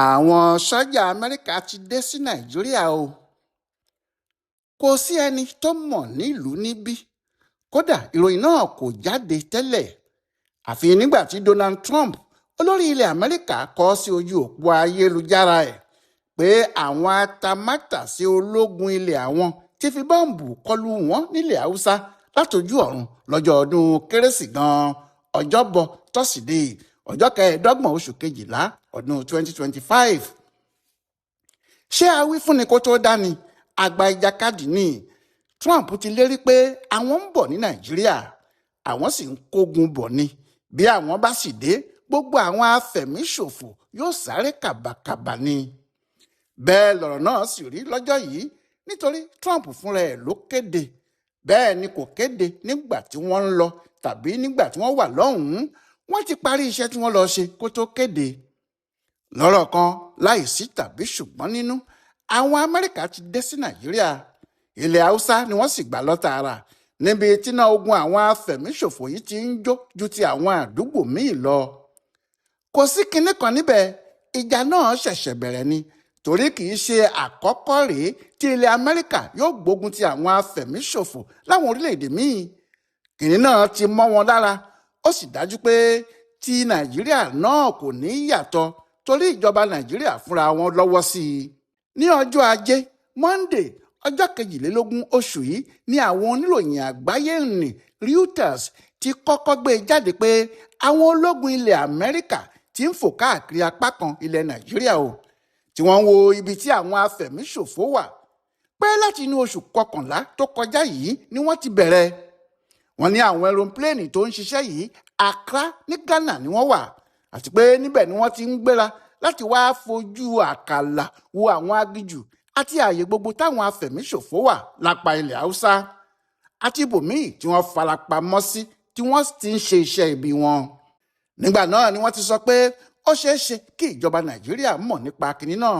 Àwọn sọ́jà Amẹ́ríkà ti dé sí Nàìjíríà o. Kò sí ẹni tó mọ̀ nílùú níbí. Kódà ìròyìn náà kò jáde tẹ́lẹ̀. Àfi nígbà tí Donald Trump, olórí ilẹ̀ Amẹ́ríkà, kọ sí ojú òpó ayélujára ẹ̀ pé àwọn atamátàsé ológun ilẹ̀ àwọn ti fi bọ́ǹbù kọlù wọ́n nílẹ̀ Hausa látojú ọ̀run lọ́jọ́ ọdún Kérésì gan-an, Ọjọ́bọ̀ Tọ́sídẹ̀ẹ́, ọjọ́ 25 oṣù Kejìlá ọdún 2025. Ṣé a wí fúnni kó tó dání? Àgbà ìjàkadì ni. Trump ti lérí pé àwọn ń bọ̀ ní Nàìjíríà, àwọn sì ń kógun bọ̀ ni. Bí àwọn bá sì dé, gbogbo àwọn afẹ̀míṣòfò yóò sáré kàbàkàbà ni. Bẹ́ẹ̀ lọ̀rọ̀ náà sì rí lọ́jọ́ yìí, nítorí Trump fúnra ẹ̀ ló kéde. Bẹ́ẹ̀ ni kò kéde nígbà tí wọ́n ń lọ tàbí nígbà tí wọ́n wà lọ́hùn-ún. Wọ́n ti parí iṣẹ́ tí wọ́n lọ ṣe kó tó kéde. Lọ́rọ̀ kan láìsí tàbí ṣùgbọ́n nínú, àwọn Amẹ́ríkà ti dé sí Nàìjíríà. Ilẹ̀ Hausa ni wọ́n sì gbà lọ tààrà, níbi tíná ogun àwọn afẹ̀míṣòfò yìí ti ń jó ju ti àwọn àdúgbò míì lọ. Kò sí kinní kan níbẹ̀, ìjà náà ṣẹ̀ṣẹ̀ bẹ̀rẹ̀ ni, torí kì í ṣe àkọ́kọ́ rèé tí ilẹ̀ Amẹ́ríkà yóò gbógun ti àwọn afẹ̀míṣòfò láwọn orílẹ̀-èdè míì. Kinní náà ti mọ́ wọn lára, ó sì dájú pé ti Nàìjíríà náà kò ní yàtọ̀, torí ìjọba Nàìjíríà fúnra wọn lọ́wọ́ sí i. Ní ọjọ́ Ajé, Monday, ọjọ́ 22 oṣù yìí ni àwọn oníròyìn àgbáyé nì Reuters ti kọ́kọ́ gbé jáde pé àwọn ológun ilẹ̀ Amẹ́ríkà ti ń fò káàkiri apá kan ilẹ̀ Nàìjíríà o, tí wọ́n ń wo ibi tí àwọn afẹ̀míṣòfò wà. Pé láti inú oṣù kọkànlá tó kọjá yìí ni wọ́n ti bẹ̀rẹ̀. Wọ́n ní àwọn ẹropléènì tó ń ṣiṣẹ́ yìí Accra ní Ghana ni wọ́n wà, àti pé níbẹ̀ ni wọ́n ti ń gbéra láti wá fojú àkàlà wo àwọn aginjù àti ààyè gbogbo táwọn afẹ̀míṣòfò wà lápá ilẹ̀ Hausa àti ibòmíì tí wọ́n farapamọ́ sí tí wọ́n ti ń ṣe iṣẹ́ ibi wọn. Nígbà náà ni wọ́n ti sọ pé ó ṣeé ṣe kí ìjọba Nàìjíríà mọ̀ nípa kinní náà.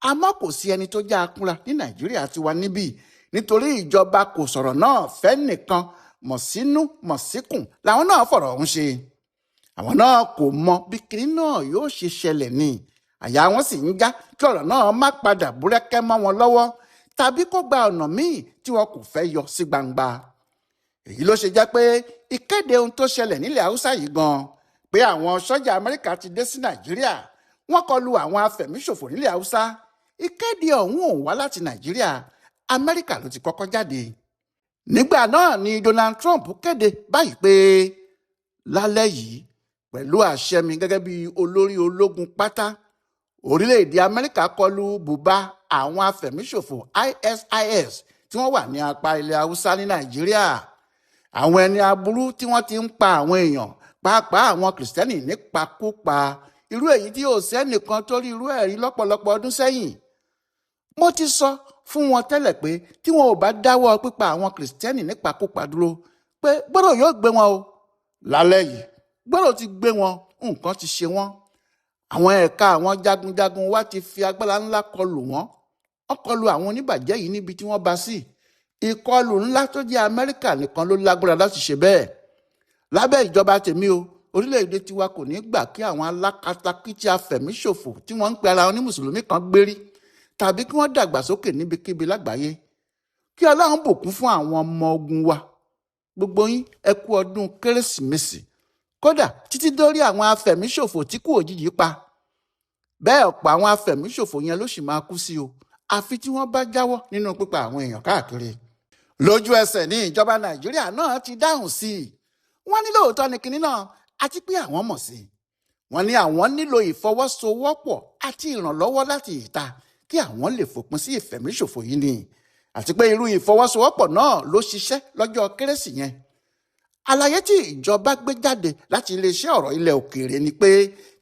Àmọ́ kò sí ẹni tó já akúnra ní Nàìjíríà tiwa níbí, nítorí ìjọba kò sọ̀rọ̀ náà fẹ́ nìkan, mọ̀ sínú mọ̀ síkùn làwọn náà fọ̀rọ̀ ọ̀hún ṣe. Àwọn náà kò mọ bí kinní náà yóò ṣe ṣẹlẹ̀ ni. Àyà wọn sì ń já kí ọ̀rọ̀ náà má padà búrẹ́kẹ́ mọ́ wọn lọ́wọ́, tàbí kó gba ọ̀nà míì tí wọn kò fẹ́ yọ sí gbangba. Èyí ló ṣe jẹ́ pé ìkéde ohun tó ṣẹlẹ̀ nílẹ̀ Hausa yìí gan-an, pé àwọn sọ́jà Amẹ́ríkà ti dé sí Nàìjíríà, wọ́n kọlu àwọn afẹ̀míṣòfò nílẹ̀ Hausa. Ìkéde ọ̀hún ò wá láti Nàìjíríà, Amẹ́ríkà ló ti kọ́kọ́ jáde. Nígbà náà ni Donald Trump kéde báyìí pé lálẹ́ yìí, pẹ̀lú àṣẹ mi gẹ́gẹ́ bí olórí ológun pátá, orílẹ̀-èdè Amẹ́ríkà kọlu bùbá àwọn afẹ̀míṣòfò ISIS tí wọ́n wà ní apá ilẹ̀ Hausa ní Nàìjíríà. Àwọn ẹni aburú tí wọ́n ti ń pa àwọn èèyàn, pàápàá àwọn Kìrìsìtẹ́nì nípakúpa, irú èyí tí yóò sẹ́nìkan tó rí irú ẹ̀ rí lọ́pọ̀lọpọ̀ ọdún sẹ́yìn. Mo ti sọ fún wọn tẹ́lẹ̀ pé tí wọn ò bá dáwọ́ pípa àwọn Kìrìsìtẹ́nì nípakúpa dúró, pé gbọ́dọ̀ yóò gbé wọn o. Lálẹ́ yìí, gbọ́dọ̀ ti gbé wọn, nǹkan ti ṣe wọ́n. Àwọn ẹ̀ka àwọn jagunjagun wa ti fi agbára ńlá kọlù wọ́n. Wọ́n kọlù àwọn oníbàjẹ́ yìí níbi tí wọ́n bá sí. Ìkọlù ńlá tó jẹ́ Amẹ́ríkà nìkan ló lágbára láti ṣe bẹ́ẹ̀. Lábẹ́ ìjọba tèmi o, orílẹ̀-èdè tiwa kò ní gbà kí àwọn alákatakítí afẹ̀míṣòfò tí wọ́n ń pe ara wọn ní mùsùlùmí kan gbérí, tàbí kí wọ́n dàgbàsókè níbikíbi lágbàáyé. Kí Ọlọ́run bùkún fún àwọn ọmọ ogun wa. Gbogbo yín ẹ kú ọdún Kérésìmesì. Kódà títí dórí àwọn afẹ̀míṣòfò tí kú òjijì pa. Bẹ́ẹ̀ ọ̀pọ̀ àwọn afẹ̀míṣòfò yẹn ló sì máa kú sí o, àfi tí wọ́n bá jáwọ́ nínú pípa àwọn èèyàn káàkiri. Lójú ẹsẹ̀ ní ìjọba Nàìjíríà náà ti dáhùn sí i. Wọ́n ní lóòótọ́ ni kinní náà, àti pé àwọn mọ̀ sí i. Wọ́n ní àwọn nílò ìfọwọ́sowọ́pọ̀ àti ìrànlọ́wọ́ láti ìta kí àwọn lè fòpin sí ìfẹ̀míṣòfò yìí ni. Àti pé irú ìfọwọ́sowọ́pọ̀ náà ló ṣiṣẹ́ lọ́jọ́ Kérésì yẹn. Àlàyé tí ìjọba gbé jáde láti iléeṣẹ́ ọ̀rọ̀ ilẹ̀ òkèèrè ni pé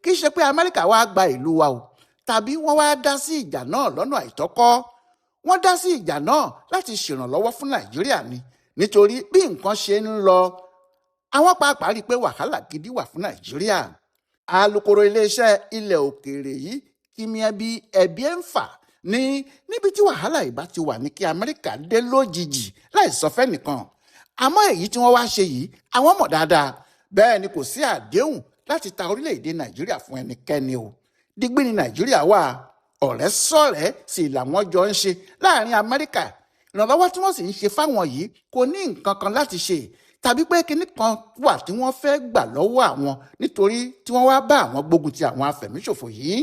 kì í ṣe pé Amẹ́ríkà wá gba ìlú wa o, tàbí wọ́n wá dá sí ìjà náà lọ́nà àìtọ́kọ́. Wọ́n dá sí ìjà náà láti ṣèrànlọ́wọ́ fún Nàìjíríà ni, nítorí bí nǹkan ṣe ń lọ, àwọn pàápàá rí i pé wàhálà gidi wà fún Nàìjíríà. Alukoro iléeṣẹ́ ilẹ̀ òkèèrè yìí Kimiẹbi Ebienfa ní níbi tí wàhálà ìbá ti wà ní kí Amẹ́ríkà dé lójijì láì sọ fẹ́nìkan. Àmọ́ èyí tí wọ́n wá ṣe yìí, àwọn mọ̀ dáadáa. Bẹ́ẹ̀ ni kò sí àdéhùn láti ta orílẹ̀-èdè Nàìjíríà fún ẹnikẹ́ni o. digbí ní Nàìjíríà wà. Ọ̀rẹ́ sọ̀rẹ́ sì làwọn jọ ń ṣe láàrin Amẹ́ríkà. Ìrànlọ́wọ́ tí wọ́n sì ń ṣe fáwọn yìí kò ní nǹkan kan láti ṣe tàbí pé kinní kan wà tí wọ́n fẹ́ gbà lọ́wọ́ àwọn nítorí tí wọ́n wá bá àwọn gbógun ti àwọn afẹ̀míṣòfò yìí.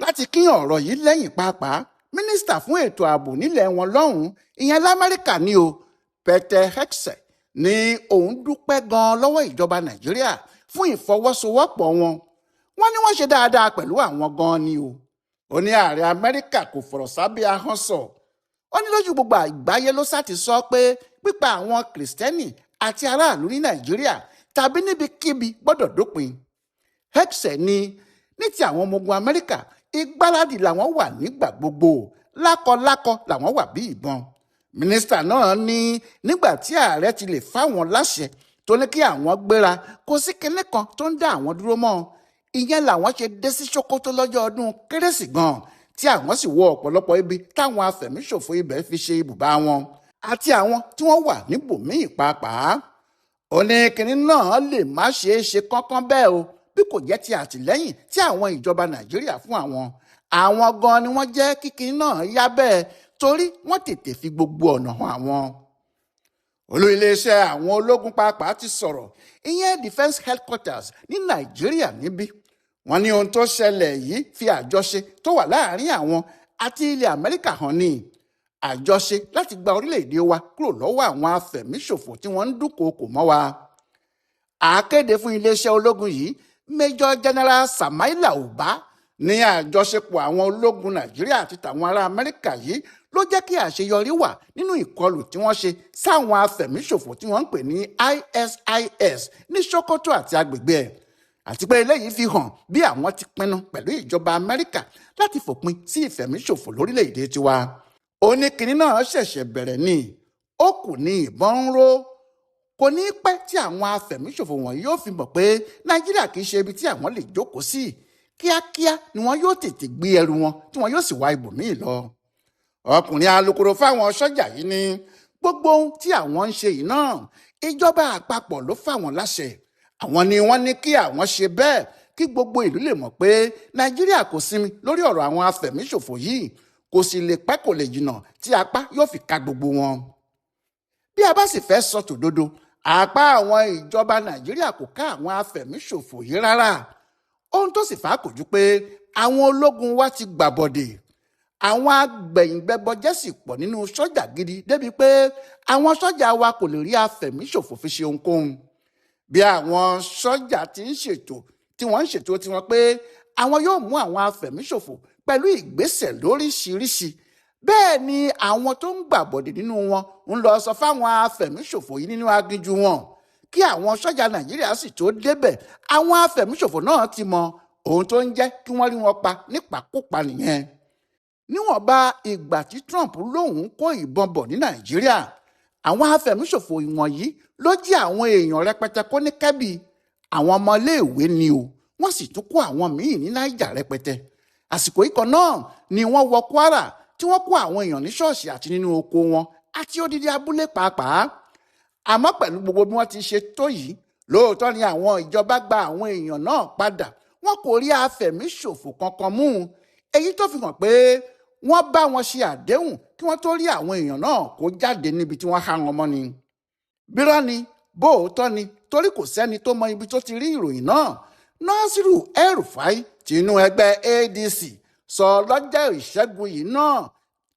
Láti kín ọ̀rọ̀ yìí lẹ́yìn pàápàá, mínísítà fún ètò ààbò nílẹ̀ wọn lọ́hùn-ún ìyẹn l'Amẹ́ríkà ni o, Ṣọja ní òun dúpẹ́ gan lọ́wọ́ ìjọba Nàìjíríà fún ìfọwọ́sowọ́pọ̀ wọn. Wọ́n ní wọ́n ṣe dáadáa pẹ̀lú àwọn gan ni o. Ó ní ààrẹ Amẹ́ríkà kò fọ̀rọ̀ sábẹ́ ahọ́n sọ. Ó ní lójú gbogbo àgbáyé ló sá ti sọ pé pípa àwọn kìrìsìtẹ́nì àti aráàlú ní Nàìjíríà tàbí níbikíbi gbọ́dọ̀ dópin. Ṣọja ní ti àwọn ọmọ ogun Amẹ́ríkà ìgbáradì làwọn wà nígbà gbogbo, lákọlákọ làwọn wà bí ìbọn. Mínísítà náà ní nígbà tí ààrẹ ti lè fáwọn láṣẹ tó ní kí àwọn gbéra kò sí kinní kan tó ń dá àwọn dúró mọ́. Ìyẹn làwọn ṣe dé sí Ṣokoto lọ́jọ́ ọdún Kérésì gan, tí àwọn sì wọ ọ̀pọ̀lọpọ̀ ibi táwọn afẹ̀míṣòfò ibẹ̀ fi ṣe ibùbá wọn àti àwọn tí wọ́n wà níbòmíì pàápàá. Ó ní kinní náà lè má ṣeé ṣe kánkán bẹ́ẹ̀ o bí kò jẹ́ ti àtìlẹ́yìn tí àwọn ìjọba Nàìjíríà fún àwọn gan ni wọ́n jẹ́ kí kinní náà yá bẹ́ẹ̀ torí wọ́n tètè fi gbogbo ọ̀nà hàn àwọn. Olú iléeṣẹ́ àwọn ológun pàápàá ti sọ̀rọ̀, ìyẹn Defence Headquarters ní Nàìjíríà níbí. Wọ́n ní ohun tó ṣẹlẹ̀ yìí fi àjọṣe tó wà láàrin àwọn àti ilẹ̀ Amẹ́ríkà hàn ní àjọṣe láti gba orílẹ̀-èdè wa kúrò lọ́wọ́ àwọn afẹ̀míṣòfò tí wọ́n ń dúnkòokò mọ́ wa. Akéde fún iléeṣẹ́ ológun yìí Major General Samaila Uba ní àjọṣepọ̀ àwọn ológun Nàìjíríà àti tàwọn ará Amẹ́ríkà yìí ló jẹ́ kí àṣeyọrí wà nínú ìkọlù tí wọ́n ṣe sáwọn afẹ̀míṣòfò tí wọ́n ń pè ní ISIS ní Ṣokoto àti agbègbè ẹ̀. Àti pé eléyìí fi hàn bí àwọn ti pinnu pẹ̀lú ìjọba Amẹ́ríkà láti fòpin sí ìfẹ̀míṣòfò lórílẹ̀‐èdè tiwa. Ó ní kinní náà ṣẹ̀ṣẹ̀ bẹ̀rẹ̀ ni, ó kù ní ìbọn ń ró. Kò ní pẹ́ tí àwọn afẹ̀míṣòfò wọ̀nyí yóò fi mọ̀ pé Nàìjíríà kì í ṣe ibi tí àwọn lè jókòó sí. Kíákíá ni wọn yóò tètè gbé ẹrù wọn tí wọn yóò sì wá ibòmíì lọ. Ọkùnrin alukoro fáwọn Ṣọja yìí ní gbogbo ohun tí àwọn ń ṣe yìí náà ìjọba àpapọ̀ ló fáwọn láṣẹ. Àwọn ni wọ́n ní kí àwọn ṣe bẹ́ẹ̀ kí gbogbo ìlú lè mọ̀ pé Nàìjíríà kò sinmi lórí ọ̀rọ̀ àwọn afẹ̀míṣòfò yìí, kò sì lè pẹ́ kò lè jìnnà tí apá yóò fi ka gbogbo wọn. Bí a bá sì fẹ́ sọ tòdodo, apá àwọn ìjọba Nàìjíríà kò ká àwọn afẹ̀míṣòfò yìí rárá. Ohun tó sì fà á kò ju pé àwọn ológun wa ti gbàbọ̀dè. Àwọn agbẹ̀yìnbẹbọjẹ́ sì pọ̀ nínú Ṣọja gidi débi pé àwọn Ṣọja wa kò lè rí afẹ̀míṣòfò fi ṣe ohunkóhun. Bí àwọn Ṣọja ti ń ṣètò tí wọ́n ń ṣètò tiwọn pé àwọn yóò mú àwọn afẹ̀míṣòfò pẹ̀lú ìgbésẹ̀ lóríṣiríṣi, bẹ́ẹ̀ ni àwọn tó ń gbàbọ̀dè nínú wọn ń lọ sọ fáwọn afẹ̀míṣòfò yìí nínú aginjù wọn. Kí àwọn Ṣọja Nàìjíríà sì tó débẹ̀, àwọn afẹ̀míṣòfò náà ti mọ ohun tó ń jẹ́ kí wọ́n rí wọn pa nípakúpa nìyẹn. Níwọ̀nba ìgbà tí Trump lóun kó ìbọn bọ̀ ní Nàìjíríà, àwọn afẹ̀míṣòfò ìwọ̀nyí ló jí àwọn èèyàn rẹpẹtẹ kó ní kẹ́bí. Àwọn ọmọléèwé ni o, wọ́n sì tún kó àwọn míì ní Niger rẹpẹtẹ. Àsìkò ikọ̀ náà ni wọ́n wọ Kwara tí wọ́n kó àwọn èèyàn ní ṣọ́ọ̀ṣì àti nínú oko wọn àti odidi abúlé pàápàá. Àmọ́ pẹ̀lú gbogbo bí wọ́n ti ṣe tó yìí, lóòótọ́ ni àwọn ìjọba gba àwọn èèyàn náà padà, wọn kò rí afẹ̀míṣòfò kankan mú. Èyí tó fi hàn pé wọ́n bá wọn ṣe àdéhùn kí wọ́n tó rí àwọn èèyàn náà kó jáde níbi tí wọ́n há wọn mọ́ ni. Bírọ́ ni bóòótọ́ ni torí kò sẹ́ni tó mọ ibi tó ti rí ìròyìn náà. Nasiru El-Rufai tinú ẹgbẹ́ ADC sọ lọ́jọ́ ìṣẹ́gun yìí náà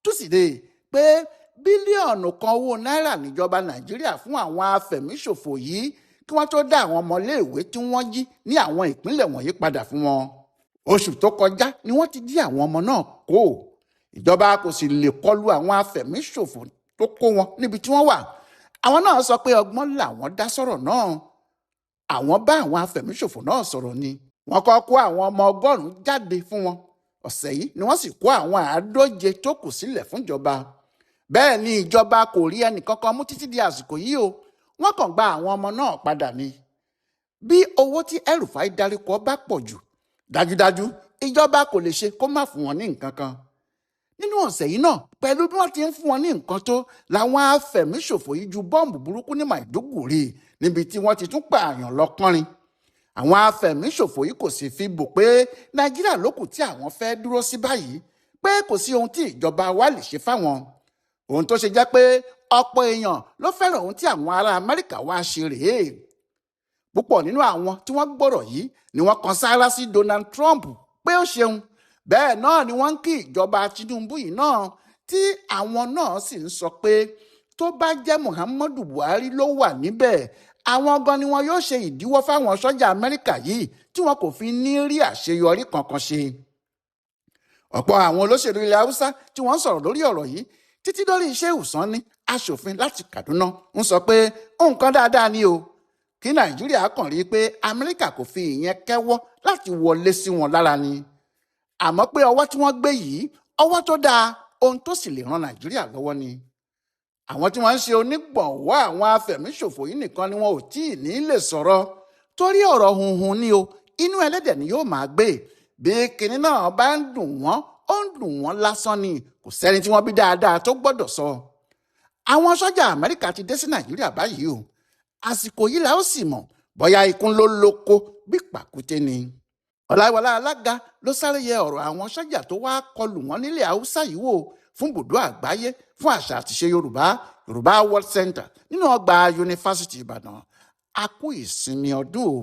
túsìdeè pé bílíọ̀nù kan owó náírà níjọba Nàìjíríà fún àwọn afẹ̀míṣòfò yìí kí wọ́n tó dá àwọn ọmọléèwé tí wọ́n jí ní àwọn ìpínlẹ̀ wọ̀nyí padà fún wọn. Oṣù tó kọjá ni wọ́n ti jí àwọn ọmọ náà kó. Ìjọba kò sì lè kọlu àwọn afẹ̀míṣòfò tó kó wọn níbi tí wọ́n wà. Àwọn náà sọ pé ọgbọ́n làwọn dá sọ̀rọ̀ náà. Àwọn bá àwọn afẹ̀míṣòfò náà sọ̀rọ̀ ni. Wọ́n kọ́ kó àwọn ọmọ 100 jáde fún wọn. Ọ̀sẹ̀ yìí ni wọ́n sì kó àwọn 140 tó kù sílẹ̀ fún ìjọba. Bẹ́ẹ̀ ni ìjọba kò rí ẹnìkankan mú títí di àsìkò yìí o. Wọ́n kàn gba àwọn ọmọ náà padà ni. Bí owó tí El-Rufai dárúkọ bá pọ̀ jù, dájúdájú ìjọba kò lè ṣe kó má fún wọn ní nǹkan kan. Nínú ọ̀sẹ̀ yìí náà, pẹ̀lú bí wọ́n ti ń fún wọn ní nǹkan tó, làwọn afẹ̀míṣòfò yìí ju bọ́ǹbù burúkú ní Maiduguri níbi tí wọ́n ti tún pààyàn lọ kánrin. àwọn afẹ̀míṣòfò yìí kò sì fi bò pé nàìjíríà lókù tí àwọn fẹ́ dúró sí báyìí, pé kò sí ohun tí ìjọba wa lè ṣe fáwọn. ohun tó ṣe jẹ́ pé ọ̀pọ̀ èèyàn ló fẹ́ràn ohun tí àwọn ará amẹ́ríkà wá ṣe rèé. púpọ̀ nínú àwọn tí wọ́n gbọ́rọ̀ yìí ni wọ́n kan sáárá sí Donald Trump pé ó ṣeun. bẹ́ẹ̀ náà ni wọ́n ń kí ìjọba Tinubu yìí náà, tí àwọn náà sì ń sọ pé tó bá jẹ́ Muhammadu Buhari ló wà níbẹ̀, àwọn gan ni wọn yóò ṣe ìdíwọ́ fáwọn sọ́jà Amẹ́ríkà yìí tí wọn kò fi ní rí àṣeyọrí kankan ṣe. ọ̀pọ̀ àwọn olóṣèlú ilẹ̀ Hausa tí wọ́n sọ̀rọ̀ lórí ọ̀rọ̀ yìí títí lórí Shehu Sani, aṣòfin láti Kaduna, ń sọ pé nǹkan dáadáa ni o, kí Nàìjíríà kàn rí i pé Amẹ́ríkà kò fi ìyẹn kẹ́wọ́ láti wọlé sí wọn lára ni. àmọ́ pé ọwọ́ tí wọ́n gbé yìí ọwọ́ tó dáa, ohun tó sì lè ran Nàìjíríà lọ́wọ́ ni. àwọn tí wọ́n ń ṣe onígbọ̀wọ́ àwọn afẹ̀míṣòfò yìí nìkan ni wọn ò tí ì ní lè sọ̀rọ̀, torí ọ̀rọ̀ hunhun ni o, inú ẹlẹ́dẹ̀ ni yóò máa gbé. bí kinní náà bá ń dùn wọ́n, ó ń dùn wọ́n lásán ni, kò sẹ́ni tí wọ́n bí dáadáa tó gbọ́dọ̀ sọ. àwọn sọ́jà Amẹ́ríkà ti dé sí Nàìjíríà báyìí o, àsìkò yìí la ó sì mọ̀ bóyá ikún ló lóko bí pàkúté ni. Ọláìwọlá Alága ló sáré yẹ ọ̀rọ̀ àwọn sọ́jà tó wá kọlù wọ́n nílẹ̀ Haúsá yìí wò fún ibùdó àgbáyé fún àṣà àtìṣe Yorùbá World Center nínú ọgbà Yunifásitì Ìbàdàn. a kú ìsinmi ọdún o.